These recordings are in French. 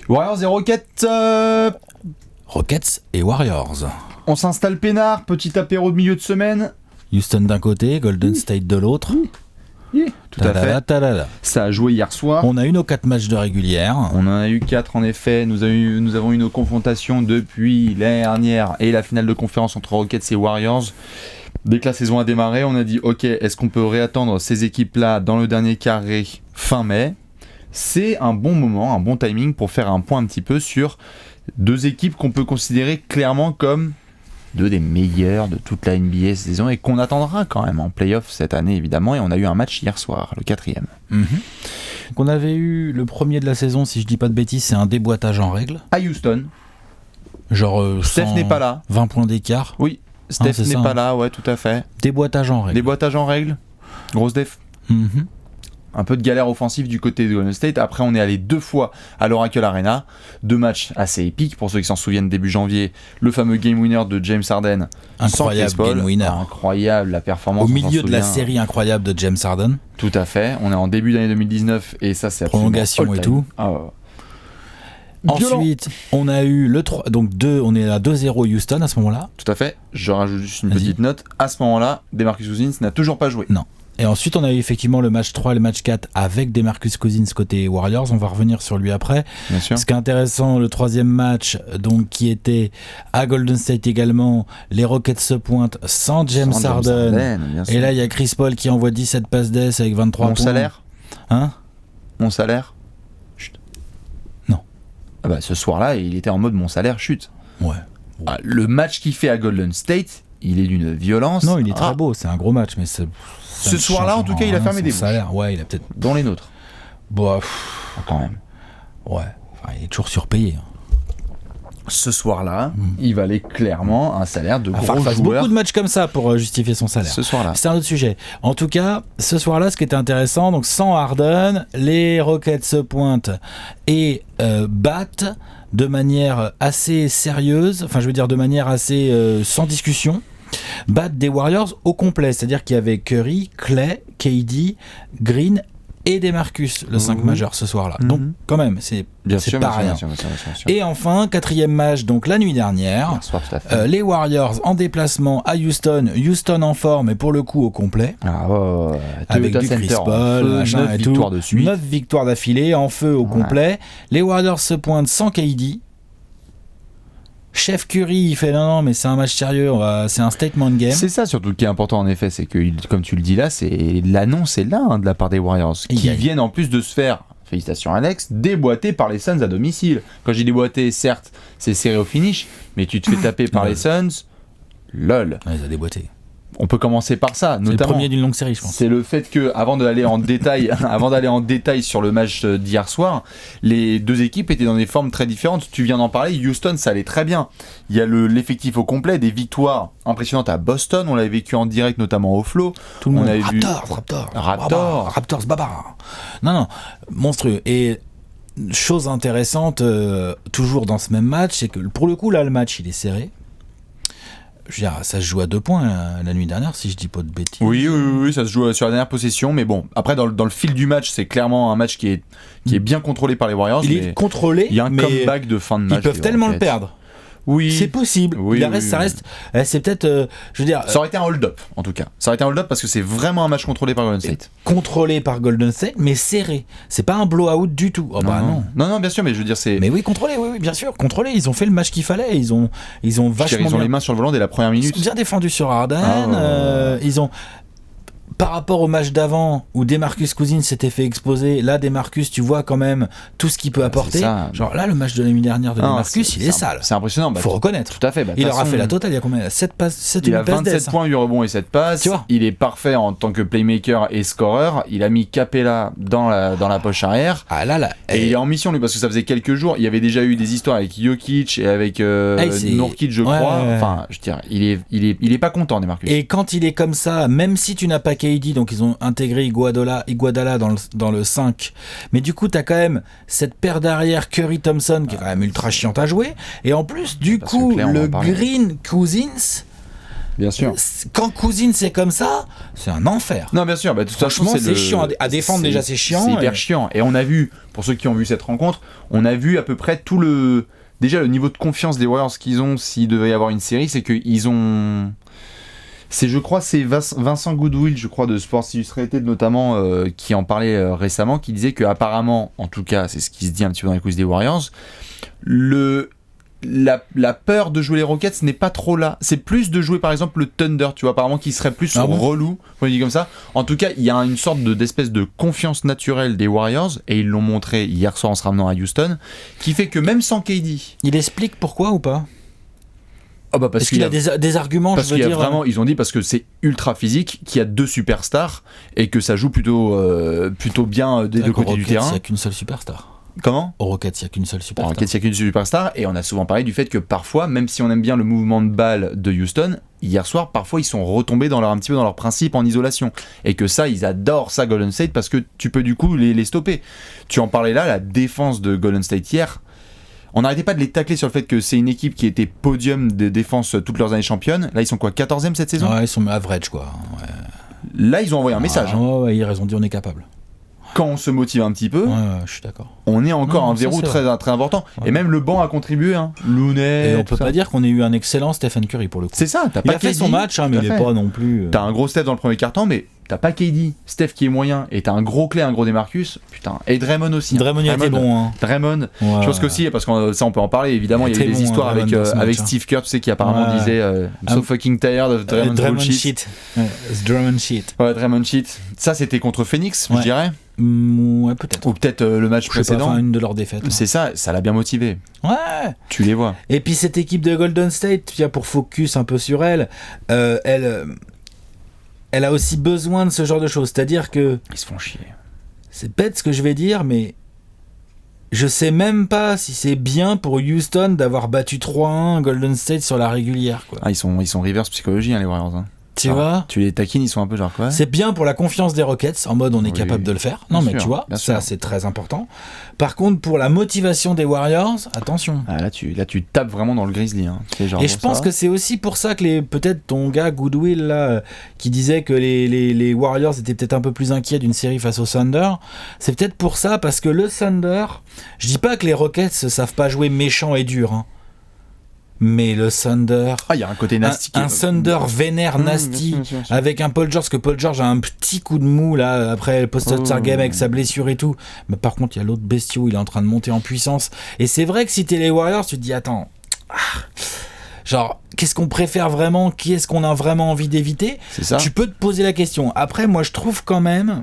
Warriors et Rockets. Rockets et Warriors. On s'installe peinard, petit apéro de milieu de semaine. Houston d'un côté, Golden State de l'autre. Tout à fait. Ça a joué hier soir. On a eu nos 4 matchs de régulière. On en a eu 4 en effet. Nous avons eu nos confrontations depuis l'année dernière et la finale de conférence entre Rockets et Warriors. Dès que la saison a démarré, on a dit ok, est-ce qu'on peut réattendre ces équipes-là dans le dernier carré fin mai ? C'est un bon moment, un bon timing pour faire un point un petit peu sur 2 équipes qu'on peut considérer clairement comme 2 des meilleurs de toute la NBA cette saison et qu'on attendra quand même en play-off cette année évidemment. Et on a eu un match hier soir, le 4e. Donc on avait eu le premier de la saison, si je dis pas de bêtises, c'est un déboîtage en règle. À Houston. Genre Steph n'est pas là. 20 points d'écart. Oui, Steph n'est pas là, ouais, tout à fait. Déboîtage en règle. Déboîtage en règle. Grosse def. Un peu de galère offensive du côté de Golden State. Après, on est allé 2 fois à l'Oracle Arena. 2 matchs assez épiques pour ceux qui s'en souviennent début janvier. Le fameux game winner de James Harden. Incroyable game winner. Incroyable la performance. Au milieu de la série incroyable de James Harden. Tout à fait. On est en début d'année 2019 et ça c'est prolongation et tout. Ensuite, on a eu le 3, donc 2, on est à 2-0 Houston à ce moment-là. Tout à fait. Je rajoute juste une petite note. À ce moment-là, DeMarcus Cousins n'a toujours pas joué. Non. Et ensuite, on a eu effectivement le match 3 et le match 4 avec DeMarcus Cousins côté Warriors. On va revenir sur lui après. Bien sûr. Ce qui est intéressant, le 3e match, donc, qui était à Golden State également, les Rockets se pointent sans James Harden. Et là, il y a Chris Paul qui envoie 17 passes d'ess avec 23 points. Mon salaire ? Hein ? Mon salaire ? Chut. Non. Ah bah, ce soir-là, il était en mode mon salaire chute. Ouais. Ah, le match qu'il fait à Golden State, il est d'une violence. Non, il est très beau, c'est un gros match, mais ce soir-là, en tout cas, il a fermé des bouches. Ouais, il a peut-être. Dans les nôtres. Bon, quand même. Ouais, enfin, il est toujours surpayé. Ce soir-là, il valait clairement un salaire de gros joueur. Il faut beaucoup de matchs comme ça pour justifier son salaire. Ce soir-là. C'est un autre sujet. En tout cas, ce soir-là, ce qui était intéressant, donc sans Harden, les Rockets se pointent et battent de manière assez sérieuse, enfin je veux dire de manière assez sans discussion, battent des Warriors au complet, c'est-à-dire qu'il y avait Curry, Clay, KD, Green et DeMarcus, le 5 majeur ce soir-là. Donc quand même, c'est pas rien. Bien sûr. Et enfin, 4e match, donc la nuit dernière, soir, tout à fait. les Warriors en déplacement à Houston en forme et pour le coup au complet. Avec du Chris Paul, machin et tout. 9 victoires d'affilée, en feu au complet. Les Warriors se pointent sans KD. Chef Curry, il fait non, mais c'est un match sérieux, c'est un statement game. C'est ça surtout qui est important en effet, c'est que, comme tu le dis là, c'est l'annonce est là de la part des Warriors, qui viennent en plus de se faire, félicitations Alex, déboîter par les Suns à domicile. Quand j'ai déboîté, certes, c'est serré au finish, mais tu te fais taper par les Suns, lol. Ouais, ils ont déboîté. On peut commencer par ça, notamment. C'est le premier d'une longue série, je pense. C'est le fait que, avant d'aller en détail sur le match d'hier soir, les 2 équipes étaient dans des formes très différentes. Tu viens d'en parler. Houston, ça allait très bien. Il y a l'effectif au complet, des victoires impressionnantes à Boston. On l'avait vécu en direct, notamment au Flow. Tout le monde. Raptors, baba. Non, monstrueux. Et chose intéressante, toujours dans ce même match, c'est que pour le coup, là, le match, il est serré. Je veux dire, ça se joue à 2 points la nuit dernière, si je dis pas de bêtises. Oui, ça se joue sur la dernière possession, mais bon, après dans le fil du match, c'est clairement un match qui est bien contrôlé par les Warriors. Il est contrôlé, il y a un comeback de fin de match. Ils peuvent tellement le perdre. Oui. C'est possible. Ça reste. C'est peut-être. Je veux dire. Ça aurait été un hold-up, en tout cas. Ça aurait été un hold-up parce que c'est vraiment un match contrôlé par Golden State. Contrôlé par Golden State, mais serré. C'est pas un blowout du tout. Oh, non, bien sûr, mais je veux dire, c'est. Mais oui, contrôlé, oui, bien sûr. Contrôlé. Ils ont fait le match qu'il fallait. Ils ont vachement. Ils ont les mains sur le volant dès la première minute. Ils ont bien défendu sur Harden. Ils ont. Par rapport au match d'avant où DeMarcus Cousins s'était fait exposer, là DeMarcus, tu vois quand même tout ce qu'il peut apporter. Genre là, le match de la nuit dernière de DeMarcus, il est sale. C'est impressionnant. Faut reconnaître. Tout à fait. Il leur a fait la totale. Il y a combien 7 passes, il a 27 points, 8 rebonds et 7 passes. Tu vois, il est parfait en tant que playmaker et scoreur. Il a mis Capella dans la poche arrière. Et il est en mission lui parce que ça faisait quelques jours. Il y avait déjà eu des histoires avec Jokic et avec Nurkic, je crois. Enfin, je veux dire, il est pas content DeMarcus. Et quand il est comme ça, même si tu n'as pas KD, donc ils ont intégré Iguodala dans le 5, mais du coup t'as quand même cette paire d'arrière Curry Thompson qui est quand même ultra chiante à jouer, et en plus du coup le Green Cousins Bien sûr. Quand Cousins c'est comme ça, c'est un enfer. Non, bien sûr. Bah, de toute façon, c'est chiant. À défendre, déjà, c'est chiant. C'est hyper chiant. Et on a vu, pour ceux qui ont vu cette rencontre, on a vu à peu près tout le... Déjà, le niveau de confiance des Warriors qu'ils ont s'il devait y avoir une série, c'est qu'ils ont... Je crois, c'est Vincent Goodwill, je crois, de Sports Illustrated notamment, qui en parlait récemment, qui disait qu'apparemment, en tout cas, c'est ce qui se dit un petit peu dans les coulisses des Warriors, la peur de jouer les Rockets n'est pas trop là. C'est plus de jouer par exemple le Thunder, tu vois, apparemment qui serait plus relou, on dit comme ça. En tout cas, il y a une sorte d'espèce de confiance naturelle des Warriors, et ils l'ont montré hier soir en se ramenant à Houston, qui fait que même sans KD... Il explique pourquoi ou pas ? Parce qu'il a des arguments, parce je veux qu'il dire. Vraiment, ils ont dit parce que c'est ultra physique, qu'il y a 2 superstars et que ça joue plutôt bien des 2 côtés du terrain. Il n'y a qu'une seule superstar. Comment ? Aux Rockets, il n'y a qu'une seule superstar. Aux Rockets, il n'y a qu'une superstar, et on a souvent parlé du fait que parfois, même si on aime bien le mouvement de balle de Houston, hier soir, parfois ils sont retombés un petit peu dans leur principe en isolation. Et que ça, ils adorent ça, Golden State, parce que tu peux du coup les stopper. Tu en parlais là, la défense de Golden State hier. On n'arrêtait pas de les tacler sur le fait que c'est une équipe qui était podium de défense toutes leurs années championnes. Là, ils sont quoi, 14e cette saison ? Ouais, ils sont average, quoi. Ouais. Là, ils ont envoyé un message. Ouais, ils ont dit on est capable. Quand on se motive un petit peu, je suis d'accord. On est encore un verrou très important. Ouais. Et même le banc a contribué. Looney. Et on peut pas dire qu'on ait eu un excellent Stephen Curry pour le coup. C'est ça. Il a fait son match, mais il est pas non plus. T'as un gros Steph dans le premier quart-temps, mais t'as pas KD, Steph qui est moyen, et t'as un gros Clay, un gros DeMarcus, putain. Et Draymond aussi. Draymond il était bon. Hein. Draymond, je pense qu'aussi, parce que ça on peut en parler, évidemment, il y a eu des histoires avec Steve Kerr, tu sais, qui apparemment disait I'm so fucking tired of Draymond shit. Draymond shit. Ouais, Draymond shit. Ça c'était contre Phoenix, je dirais. Ouais, peut-être. Ou peut-être le match précédent. Une de leurs défaites. C'est ça l'a bien motivé. Ouais. Tu les vois. Et puis cette équipe de Golden State, pour focus un peu sur elle, elle a aussi besoin de ce genre de choses. C'est-à-dire que... Ils se font chier. C'est bête ce que je vais dire, mais... Je sais même pas si c'est bien pour Houston d'avoir battu 3-1 Golden State sur la régulière, quoi. Ah, ils sont reverse psychologie, les Warriors. Hein. Tu vois ? Tu les taquines, ils sont un peu genre quoi ? C'est bien pour la confiance des Rockets, en mode on est capable de le faire. Non, mais sûr, tu vois, ça c'est très important. Par contre, pour la motivation des Warriors, attention. Ah, là, tu tapes vraiment dans le Grizzly. Hein. Et je pense que c'est aussi pour ça que peut-être ton gars Goodwill, là, qui disait que les Warriors étaient peut-être un peu plus inquiets d'une série face au Thunder, c'est peut-être pour ça, parce que le Thunder, je dis pas que les Rockets savent pas jouer méchant et dur, hein. Mais le Thunder, il y a un côté nasty, un Thunder vénère nasty, bien sûr. Avec un Paul George, parce que Paul George a un petit coup de mou là après le post-All-Star Game avec sa blessure et tout. Mais par contre, il y a l'autre bestiau, il est en train de monter en puissance. Et c'est vrai que si t'es les Warriors, tu te dis attends, genre qu'est-ce qu'on préfère vraiment, qui est-ce qu'on a vraiment envie d'éviter ? C'est ça. Tu peux te poser la question. Après, moi je trouve quand même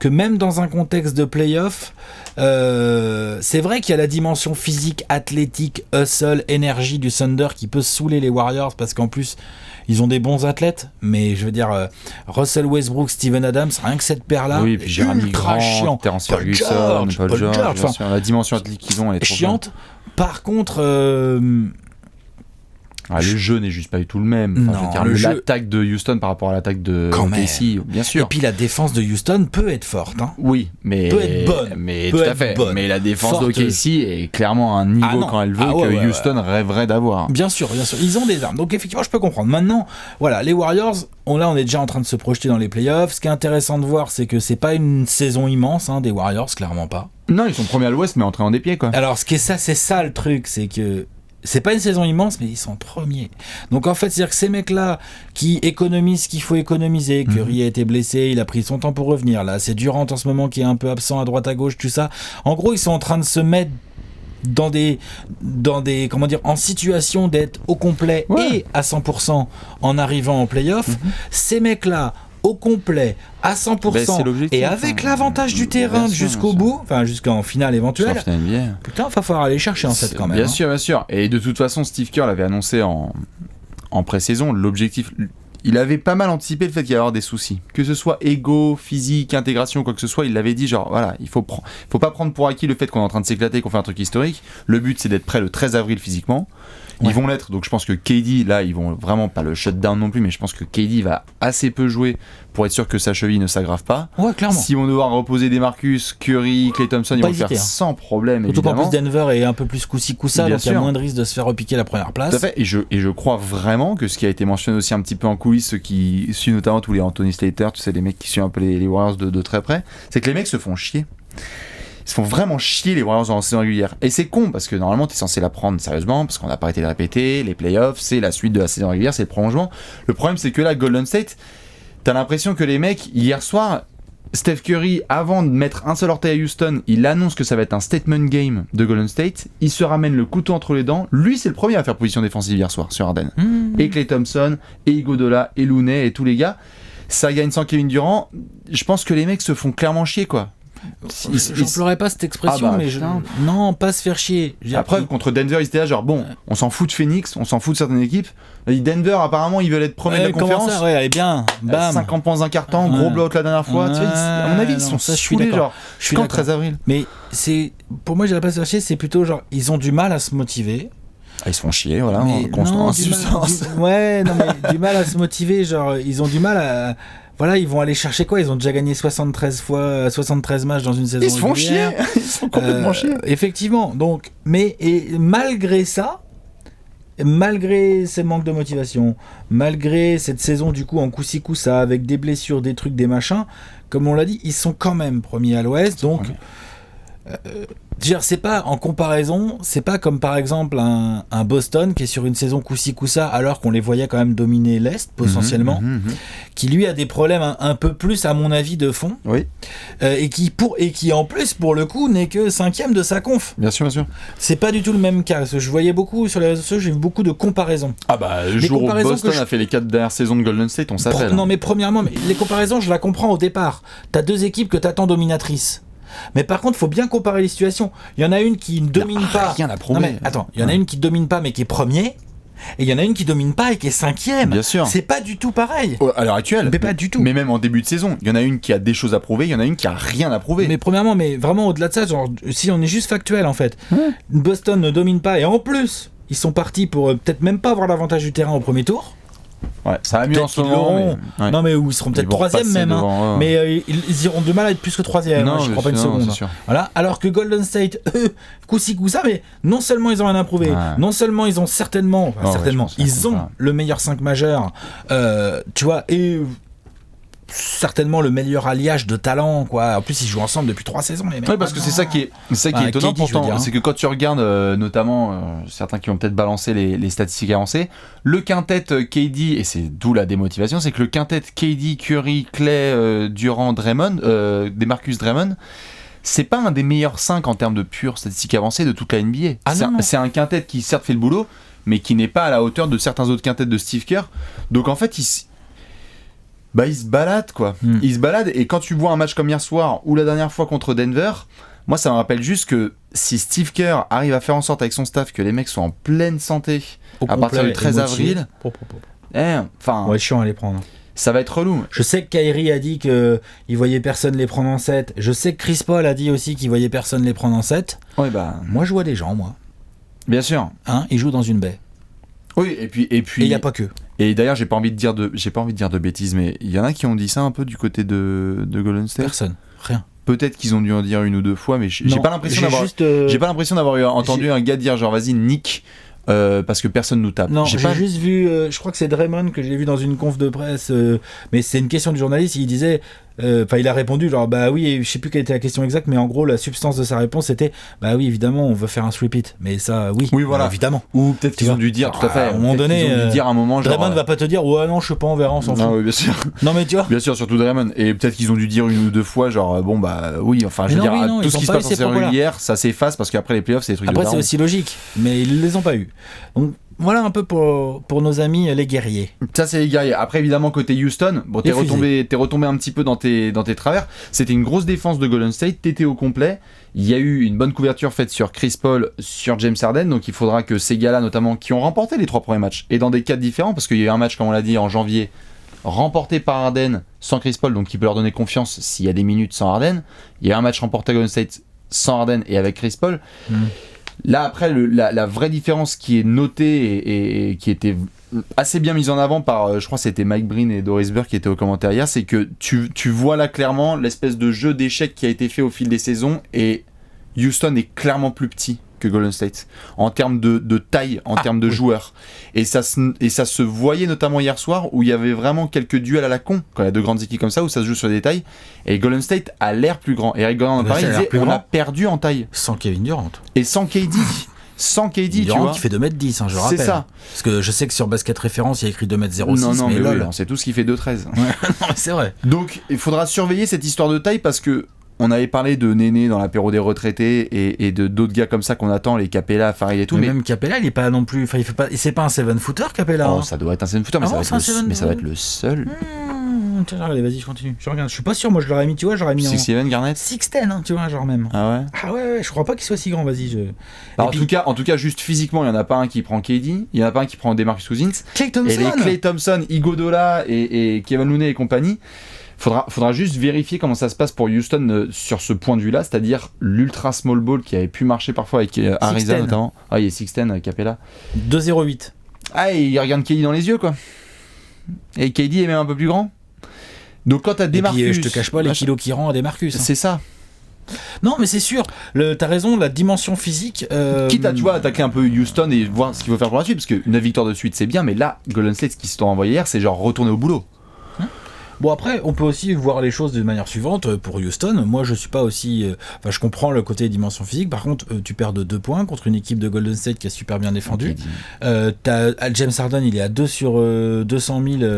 que même dans un contexte de play-off, c'est vrai qu'il y a la dimension physique, athlétique, hustle, énergie du Thunder qui peut saouler les Warriors parce qu'en plus ils ont des bons athlètes, mais je veux dire Russell Westbrook, Steven Adams, rien que cette paire-là, oui, puis Jeremy Grant, chiant. Terrence Ferguson, Paul George, la dimension athlétique qu'ils ont, elle est trop chiante. Par contre, le jeu n'est juste pas du tout le même. Enfin, l'attaque de Houston par rapport à l'attaque de OKC, bien sûr. Et puis la défense de Houston peut être forte. Hein. Oui, mais peut être bonne. Mais tout à fait. Mais la défense d'OKC est clairement à un niveau quand elle veut que Houston rêverait d'avoir. Bien sûr. Ils ont des armes. Donc effectivement, je peux comprendre. Maintenant, voilà, les Warriors, on est déjà en train de se projeter dans les playoffs. Ce qui est intéressant de voir, c'est que c'est pas une saison immense des Warriors, clairement pas. Non, ils sont premiers à l'Ouest, mais entrés en dépied, quoi. Alors, c'est ça le truc, c'est que c'est pas une saison immense, mais ils sont premiers. Donc en fait, c'est-à-dire que ces mecs-là qui économisent ce qu'il faut économiser, Curry a été blessé, il a pris son temps pour revenir. Là, c'est Durant en ce moment qui est un peu absent à droite à gauche, tout ça. En gros, ils sont en train de se mettre dans des en situation d'être au complet et à 100% en arrivant en play-off. Ces mecs-là au complet, à 100%, et avec l'avantage du terrain jusqu'au bout, enfin jusqu'en finale éventuelle. Putain, il va falloir aller chercher en 7 quand même. Bien sûr. Et de toute façon, Steve Kerr l'avait annoncé en pré-saison. L'objectif, il avait pas mal anticipé le fait qu'il y allait avoir des soucis. Que ce soit ego, physique, intégration, quoi que ce soit, il l'avait dit genre, voilà, il faut pas prendre pour acquis le fait qu'on est en train de s'éclater, qu'on fait un truc historique. Le but, c'est d'être prêt le 13 avril physiquement. Ils vont l'être, donc je pense que KD, là, ils vont vraiment pas le shutdown non plus, mais je pense que KD va assez peu jouer pour être sûr que sa cheville ne s'aggrave pas. Ouais, clairement. Si on doit reposer des Marcus, Curry, Klay Thompson, ils vont le faire sans problème, surtout évidemment. Surtout qu'en plus Denver est un peu plus coup-ci coup-ça, donc il y a moins de risque de se faire repiquer la première place. Tout à fait, et je crois vraiment que ce qui a été mentionné aussi un petit peu en coulisses, ceux qui suivent notamment tous les Anthony Slater, tu sais, les mecs qui suivent un peu les Warriors de très près, c'est que les mecs se font chier. Ils se font vraiment chier les Warriors en saison régulière. Et c'est con parce que normalement t'es censé la prendre sérieusement parce qu'on n'a pas arrêté de répéter, les playoffs c'est la suite de la saison régulière, c'est le prolongement. Le problème c'est que là Golden State, t'as l'impression que les mecs, hier soir, Steph Curry, avant de mettre un seul orteil à Houston, il annonce que ça va être un statement game de Golden State, il se ramène le couteau entre les dents, lui c'est le premier à faire position défensive hier soir sur Harden. Et Klay Thompson, et Iguodala, et Looney, et tous les gars, ça gagne sans Kevin Durant, je pense que les mecs se font clairement chier quoi. J'emploierais pas cette expression, mais non, pas se faire chier. Après, contre Denver, ils étaient là, genre bon, on s'en fout de Phoenix, on s'en fout de certaines équipes. Et Denver, apparemment, ils veulent être premiers de la conférence. Ça, allez bien, bam. 50 points d'un carton, gros bloc la dernière fois. Tu sais, à mon avis, ils sont saoulés, genre. Je suis le 13 avril. Mais pour moi, je dirais pas se faire chier, c'est plutôt genre, ils ont du mal à se motiver. Ah, ils se font chier, voilà, mais constant, du mal à se motiver, genre, ils ont du mal à. Voilà, ils vont aller chercher quoi ? Ils ont déjà gagné 73 matchs dans une saison régulière. Ils se font chier. Ils se font complètement chier. Effectivement. Donc, malgré ça, malgré ces manques de motivation, malgré cette saison du coup en coup-ci coup-ça, avec des blessures, des trucs, des machins, comme on l'a dit, ils sont quand même premiers à l'Ouest. Donc, c'est pas en comparaison, c'est pas comme par exemple un Boston qui est sur une saison coup-ci coup-ça alors qu'on les voyait quand même dominer l'Est potentiellement, qui lui a des problèmes un peu plus à mon avis de fond, et qui en plus pour le coup n'est que 5e de sa conf. Bien sûr. C'est pas du tout le même cas. Je voyais beaucoup sur les réseaux sociaux, j'ai vu beaucoup de comparaisons. Ah bah le jour où Boston a fait les 4 dernières saisons de Golden State, on s'appelle. Non mais premièrement, les comparaisons je la comprends au départ. T'as deux équipes que t'attends dominatrices. Mais par contre, il faut bien comparer les situations. Il y en a une qui ne domine pas. Rien à prouver. Non mais attends, il y en a une qui ne domine pas mais qui est premier. Et il y en a une qui domine pas et qui est 5e. Bien sûr. C'est pas du tout pareil. À l'heure actuelle. Mais pas du tout. Mais même en début de saison, il y en a une qui a des choses à prouver, il y en a une qui a rien à prouver. Mais premièrement, mais vraiment au-delà de ça, genre, si on est juste factuel en fait, Boston ne domine pas et en plus, ils sont partis pour peut-être même pas avoir l'avantage du terrain au premier tour. Ouais, ça va mieux en ce moment. Mais... Non, mais ils seront peut-être 3e même. Devant, mais ils auront du mal à être plus que 3e. Je crois pas une seconde. Voilà. Alors que Golden State, coup-ci, coup-ça, mais non seulement ils ont rien à prouver, non seulement ils ont certainement, ils ont le meilleur 5 majeur, tu vois, et certainement le meilleur alliage de talent quoi. En plus ils jouent ensemble depuis 3 saisons les mecs. Oui, parce que c'est ça qui est étonnant pourtant, c'est que quand tu regardes notamment certains qui vont peut-être balancer les statistiques avancées, le quintet KD, et c'est d'où la démotivation, c'est que le quintet KD, Curry, Klay, Durant, Draymond, DeMarcus Draymond, c'est pas un des meilleurs 5 en termes de pure statistiques avancées de toute la NBA. C'est un quintet qui certes fait le boulot, mais qui n'est pas à la hauteur de certains autres quintets de Steve Kerr. Donc en fait il se balade quoi. Il se balade, et quand tu vois un match comme hier soir ou la dernière fois contre Denver, moi ça me rappelle juste que si Steve Kerr arrive à faire en sorte avec son staff que les mecs soient en pleine santé à partir du 13 avril, chiant à les prendre. Ça va être relou. Je sais que Kyrie a dit qu'il voyait personne les prendre en 7. Je sais que Chris Paul a dit aussi qu'il voyait personne les prendre en 7. Ouais, bah... Moi je vois des gens, moi. Bien sûr. Ils jouent dans une baie. Oui, et puis il n'y a pas que. Et d'ailleurs, j'ai pas envie de dire de bêtises, mais il y en a qui ont dit ça un peu du côté de Golden State. Personne, rien. Peut-être qu'ils ont dû en dire une ou deux fois, mais j'ai pas l'impression d'avoir entendu un gars dire genre vas-y nique parce que personne nous tape. Non, j'ai juste vu, je crois que c'est Draymond que j'ai vu dans une conf de presse, mais c'est une question du journaliste, il disait, il a répondu genre bah oui, je sais plus quelle était la question exacte, mais en gros la substance de sa réponse c'était bah oui évidemment on veut faire un three-peat, mais ça oui voilà évidemment. Ou peut-être qu'ils ont dû dire tout à fait à un moment donné, ils ont dû dire à un moment genre Draymond va pas te dire ouais non je sais pas on verra on s'en fout. Oui, bien sûr. Non mais tu vois. Bien sûr, surtout Draymond, et peut-être qu'ils ont dû dire une ou deux fois genre bon bah oui enfin je veux dire tout ce qui se passe en série régulière ça s'efface parce qu'après les playoffs c'est des trucs après c'est aussi logique, mais ils les ont pas eu. Donc voilà un peu pour nos amis les guerriers. Ça c'est les guerriers. Après évidemment côté Houston, bon t'es retombé un petit peu dans tes travers. C'était une grosse défense de Golden State, t'étais au complet. Il y a eu une bonne couverture faite sur Chris Paul, sur James Harden, donc il faudra que ces gars-là notamment qui ont remporté les 3 premiers matchs, et dans des cas différents, parce qu'il y a eu un match comme on l'a dit en janvier remporté par Harden sans Chris Paul, donc qui peut leur donner confiance s'il y a des minutes sans Harden. Il y a un match remporté à Golden State sans Harden et avec Chris Paul. Là, après, la vraie différence qui est notée et qui était assez bien mise en avant par, je crois que c'était Mike Breen et Doris Burke qui étaient au commentaire hier, c'est que tu vois là clairement l'espèce de jeu d'échecs qui a été fait au fil des saisons, et Houston est clairement plus petit que Golden State en termes de taille, en termes de joueurs, et ça se voyait notamment hier soir où il y avait vraiment quelques duels à la con quand il y a deux grandes équipes comme ça où ça se joue sur des tailles, et Golden State a l'air plus grand. Eric Gordon pareil, il disait on a perdu en taille sans Kevin Durant et sans KD. Sans KD, tu vois. Qui fait 2m10, hein, je rappelle. C'est ça. Parce que je sais que sur Basket Référence, il y a écrit 2m06. Non, mais oui, on sait tous qu'il fait 2m13. Non, c'est vrai. Donc, il faudra surveiller cette histoire de taille parce que on avait parlé de Néné dans l'apéro des retraités et de d'autres gars comme ça qu'on attend, les Capella, Farid et tout. Mais même Capella, il est pas non plus. Enfin, c'est pas un 7-footer, Capella. Oh, ça doit être un 7-footer, mais, ça va être le seul. Tiens, allez, vas-y, je continue. Je regarde. Je suis pas sûr, moi je l'aurais mis, tu vois, j'aurais mis 6-7 Garnett 6'10, hein, tu vois, genre même. Ah ouais, je crois pas qu'il soit si grand, vas-y. Alors, en tout cas, juste physiquement, il y en a pas un qui prend KD, il y en a pas un qui prend DeMarcus Cousins. Clay Thompson. Et les Clay Thompson, Iguodala et Kevin Looney et compagnie. Faudra juste vérifier comment ça se passe pour Houston sur ce point de vue-là, c'est-à-dire l'ultra small ball qui avait pu marcher parfois avec Ariza notamment. Ah, il est 6'10, Capella. 2'08. Ah, et il regarde KD dans les yeux, quoi. Et KD est même un peu plus grand. Donc quand t'as DeMarcus... Et puis, je te cache pas les kilos qui rend à DeMarcus. Hein. C'est ça. Non, mais c'est sûr, t'as raison, la dimension physique. Quitte à, tu vois, attaquer un peu Houston et voir ce qu'il faut faire pour la suite, parce qu'une victoire de suite c'est bien, mais là, Golden State, ce qu'ils se sont envoyé hier, c'est genre retourner au boulot. Bon, après, on peut aussi voir les choses de manière suivante. Pour Houston, moi je suis pas aussi. Enfin, je comprends le côté dimension physique. Par contre, tu perds de 2 points contre une équipe de Golden State qui a super bien défendu. James Harden, il est à 2 sur 200 000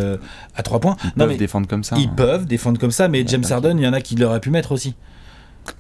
à 3 points. Ils peuvent défendre comme ça. Ils peuvent défendre comme ça, mais James Harden, il y en a qui l'auraient pu mettre aussi.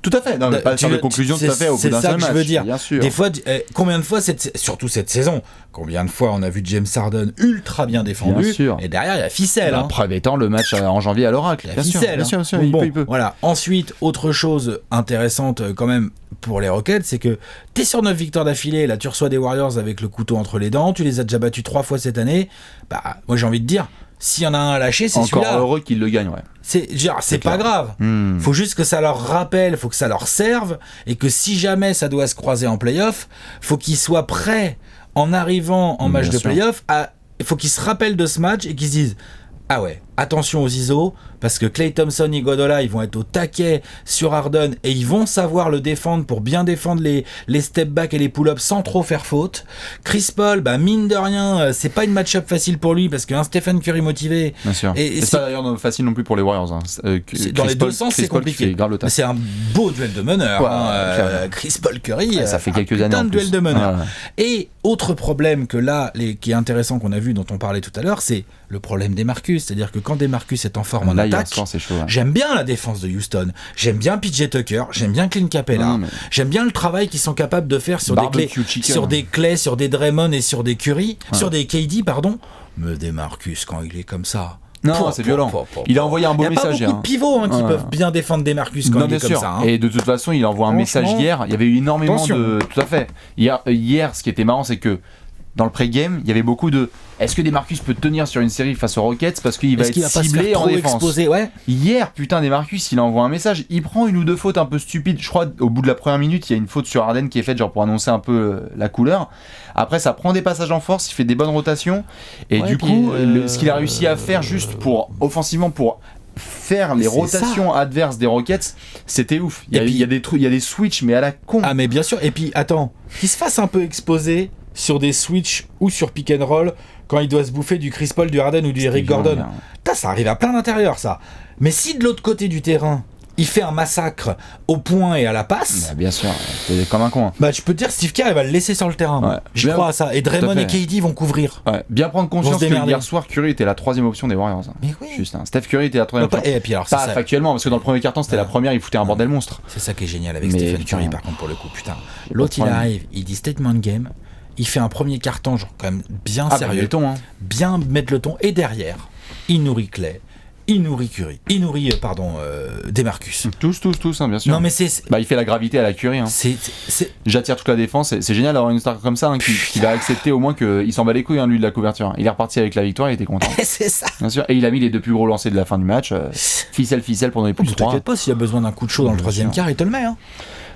Tout à fait, non, mais pas sur de conclusion tout à fait au bout d'un seul match. C'est ça que je veux dire. Bien sûr. Des fois, combien de fois, surtout cette saison, combien de fois on a vu James Harden ultra bien défendu, bien sûr. Et derrière il y a ficelle. La preuve étant le match en janvier à l'Oracle. La ficelle. Bien sûr, il peut. Voilà. Ensuite, autre chose intéressante quand même pour les Rockets, c'est que t'es sur 9 victoires d'affilée, là tu reçois des Warriors avec le couteau entre les dents, tu les as déjà battus 3 fois cette année. Bah, moi j'ai envie de dire, s'il y en a un à lâcher, c'est celui-là. Encore heureux qu'ils le gagnent, ouais. C'est pas grave. Faut juste que ça leur rappelle, faut que ça leur serve, et que si jamais ça doit se croiser en play-off, faut qu'ils soient prêts en arrivant en match de play-off. Il faut qu'ils se rappellent de ce match et qu'ils se disent ah ouais, attention aux ISO, parce que Klay Thompson et Iguodala, ils vont être au taquet sur Harden et ils vont savoir le défendre pour bien défendre les step back et les pull-ups sans trop faire faute. Chris Paul, bah mine de rien, c'est pas une match-up facile pour lui parce qu'un Stephen Curry motivé. Bien sûr. Et c'est pas d'ailleurs facile non plus pour les Warriors. Hein. Dans les deux sens, c'est compliqué. C'est un beau duel de meneurs. Ouais, Chris Paul Curry, ça fait quelques années. Un duel de meneurs. Et autre problème que là, qui est intéressant qu'on a vu, dont on parlait tout à l'heure, c'est le problème des Marcus. C'est-à-dire que quand DeMarcus est en forme en attaque, c'est chaud, ouais. J'aime bien la défense de Houston, j'aime bien PJ Tucker, j'aime bien Clint Capella, j'aime bien le travail qu'ils sont capables de faire sur des Clay, sur des Draymond et sur des Curry, sur des KD, pardon. Mais DeMarcus, quand il est comme ça... Non, c'est violent. Il a envoyé un beau message. Il n'y a pas beaucoup de pivots qui peuvent bien défendre DeMarcus quand il est comme ça. Et de toute façon, il envoie un message hier. Il y avait eu énormément de... Tout à fait. Hier, ce qui était marrant, c'est que dans le pré-game, il y avait beaucoup de est-ce que DeMarcus peut tenir sur une série face aux Rockets parce qu'il va être ciblé en défense. Hier, putain, DeMarcus, il envoie un message, il prend une ou deux fautes un peu stupides. Je crois au bout de la première minute, il y a une faute sur Harden qui est faite genre pour annoncer un peu la couleur. Après, ça prend des passages en force, il fait des bonnes rotations et du coup, ce qu'il a réussi à faire juste pour offensivement pour faire les rotations adverses des Rockets, c'était ouf. Il y a des switches mais à la con. Ah mais bien sûr. Et puis attends, qu'il se fasse un peu exposer sur des switches ou sur pick and roll quand il doit se bouffer du Chris Paul, du Harden ou du Eric Gordon. Ça arrive à plein d'intérieur ça. Mais si de l'autre côté du terrain il fait un massacre au point et à la passe, bien sûr, c'est comme un con. Bah tu peux te dire Steve Kerr il va le laisser sur le terrain. Je crois à ça. Et Draymond et KD vont couvrir. Bien prendre conscience que hier soir Curry était la troisième option des Warriors. Mais oui. Juste, Steph Curry était la troisième option. Et puis alors pas factuellement parce que dans le premier quart-temps c'était la première, il foutait un bordel monstre. C'est ça qui est génial avec Stephen Curry par contre pour le coup. Putain. L'autre il arrive, il dit statement game. Il fait un premier carton genre quand même bien sérieux, bien mettre le ton, et derrière il nourrit Clay, il nourrit Curry, il nourrit DeMarcus. Tous, bien sûr. Non mais il fait la gravité à la Curry. J'attire toute la défense. C'est génial d'avoir une star comme ça qui va accepter au moins qu'il s'en bat les couilles lui de la couverture. Il est reparti avec la victoire, il était content. C'est ça. Bien sûr. Et il a mis les 2 plus gros lancers de la fin du match. Ficelle pendant les plus 3. T'inquiète pas, s'il y a besoin d'un coup de chaud dans le troisième quart, il te le met.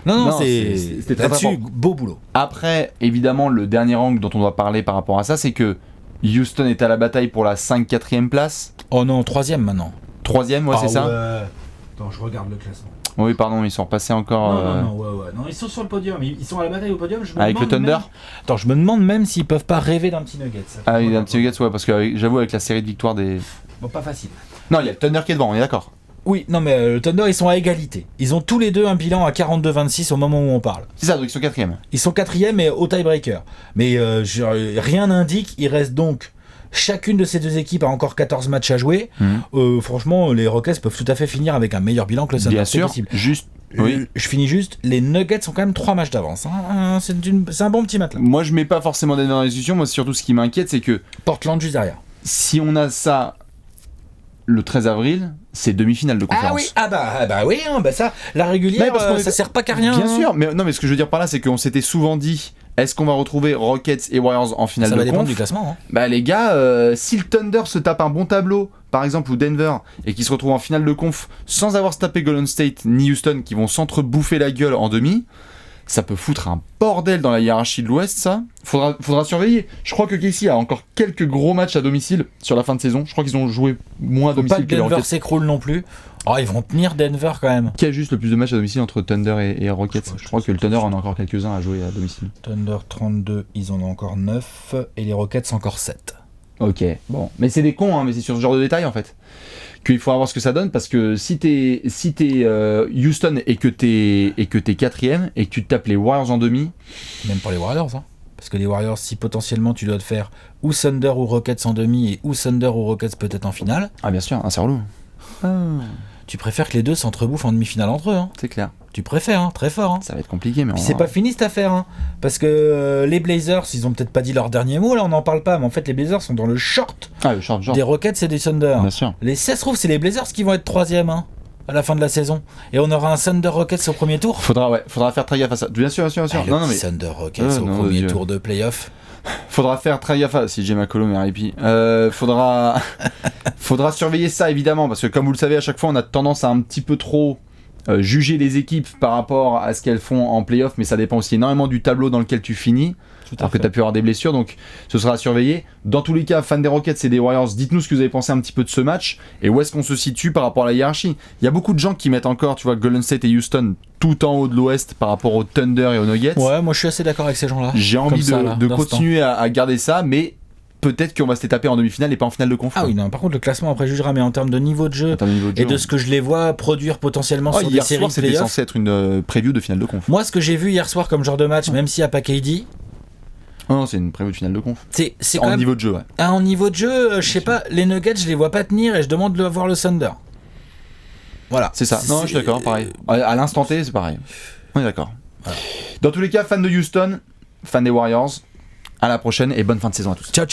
Non, c'était très là-dessus, fort. beau boulot. Après, évidemment, le dernier angle dont on doit parler par rapport à ça, c'est que Houston est à la bataille pour la 5-4e place. Oh non, 3ème maintenant. 3e, ouais, c'est ça. Ouais. Attends, je regarde le classement. Oui, pardon, ils sont repassés encore. Non, ils sont sur le podium, ils sont à la bataille au podium. Avec le Thunder. Attends, je me demande même s'ils peuvent pas rêver d'un petit nugget. Ah oui, un petit Nuggets, ouais, parce que j'avoue, avec la série de victoires des. Bon, pas facile. Non, il y a le Thunder qui est devant, on est d'accord. Oui, non, mais le Thunder, ils sont à égalité. Ils ont tous les deux un bilan à 42-26 au moment où on parle. C'est ça, donc ils sont 4e. Ils sont 4e et au tiebreaker. Mais rien n'indique, il reste donc. Chacune de ces deux équipes a encore 14 matchs à jouer. Franchement, les Rockets peuvent tout à fait finir avec un meilleur bilan que le Thunder. Bien c'est sûr, possible. juste. Oui. Je finis juste. Les Nuggets sont quand même 3 matchs d'avance. Hein. C'est un bon petit matelas. Moi, je mets pas forcément Denver dans les discussions. Moi, surtout, ce qui m'inquiète, c'est que Portland juste derrière. si on a ça le 13 avril, c'est demi-finale de conférence. Ah oui, ça, la régulière, Mais parce qu'on ça sert pas qu'à rien. Bien hein. sûr, mais non, mais ce que je veux dire par là, c'est qu'on s'était souvent dit, est-ce qu'on va retrouver Rockets et Warriors en finale Ça de va dépendre conf du classement. Hein. Bah les gars, si le Thunder se tape un bon tableau, par exemple, ou Denver, et qui se retrouve en finale de conf sans avoir se tapé Golden State ni Houston, qui vont s'entre-bouffer la gueule en demi, ça peut foutre un bordel dans la hiérarchie de l'Ouest, ça. Faudra surveiller. Je crois que Casey a encore quelques gros matchs à domicile sur la fin de saison. Je crois qu'ils ont joué moins à Faut pas domicile que que les Denver Rockets. s'écroule non plus. Oh, ils vont tenir Denver quand même. Qui a juste le plus de matchs à domicile entre Thunder et Rockets? Je crois que le Thunder en a encore quelques-uns à jouer à domicile. Thunder 32, ils en ont encore 9 et les Rockets encore 7. Ok, bon. Mais c'est des cons, hein, mais c'est sur ce genre de détails en fait. Qu'il faut voir ce que ça donne, parce que si t'es Houston et que t'es 4ème et que tu te tapes les Warriors en demi. Même pour les Warriors, hein. Parce que les Warriors, si potentiellement tu dois te faire ou Thunder ou Rockets en demi et ou Thunder ou Rockets peut-être en finale. Ah bien sûr, c'est relou. Tu préfères que les deux s'entrebouffent en demi-finale entre eux. Hein. C'est clair. Tu préfères, hein, très fort. Hein. Ça va être compliqué, mais Puis c'est pas fini cette affaire, hein, parce que les Blazers, ils ont peut-être pas dit leur dernier mot, là on n'en parle pas, mais en fait les Blazers sont dans le short le short. des Rockets et des Thunder. Bien sûr. Ça se trouve, c'est les Blazers qui vont être 3ème hein, à la fin de la saison, et on aura un Thunder Rockets au premier tour. Faudra faire très gaffe à ça. Bien sûr. Le petit Thunder Rockets au premier tour de playoff. Faudra faire très gaffe à si j'ai McCollum et RIP. Faudra surveiller ça évidemment, parce que comme vous le savez, à chaque fois on a tendance à un petit peu trop juger les équipes par rapport à ce qu'elles font en playoff, mais ça dépend aussi énormément du tableau dans lequel tu finis. Alors que tu as pu avoir des blessures, donc ce sera à surveiller. Dans tous les cas, fans des Rockets et des Warriors, dites-nous ce que vous avez pensé un petit peu de ce match et où est-ce qu'on se situe par rapport à la hiérarchie. Il y a beaucoup de gens qui mettent encore, tu vois, Golden State et Houston tout en haut de l'Ouest par rapport aux Thunder et aux Nuggets. Ouais, moi je suis assez d'accord avec ces gens-là. J'ai envie de continuer à garder ça, mais peut-être qu'on va se les taper en demi-finale et pas en finale de conf. Ah oui, non, par contre, le classement après jugera, mais en termes de niveau de jeu et de ce que je les vois produire potentiellement sur des séries de c'était playoffs. censé être une preview de finale de conf. Moi, ce que j'ai vu hier soir comme genre de match, même s'il n'y a pas KD. Non, c'est une preview de finale de conf. C'est quand en même... niveau de jeu, ouais. Ah, en niveau de jeu, je sais pas, les Nuggets, je les vois pas tenir et je demande de voir le Thunder. Voilà. C'est ça. Non, je suis d'accord, pareil. À l'instant T, c'est pareil. On est d'accord. Voilà. Dans tous les cas, fans de Houston, fans des Warriors, à la prochaine et bonne fin de saison à tous. Ciao.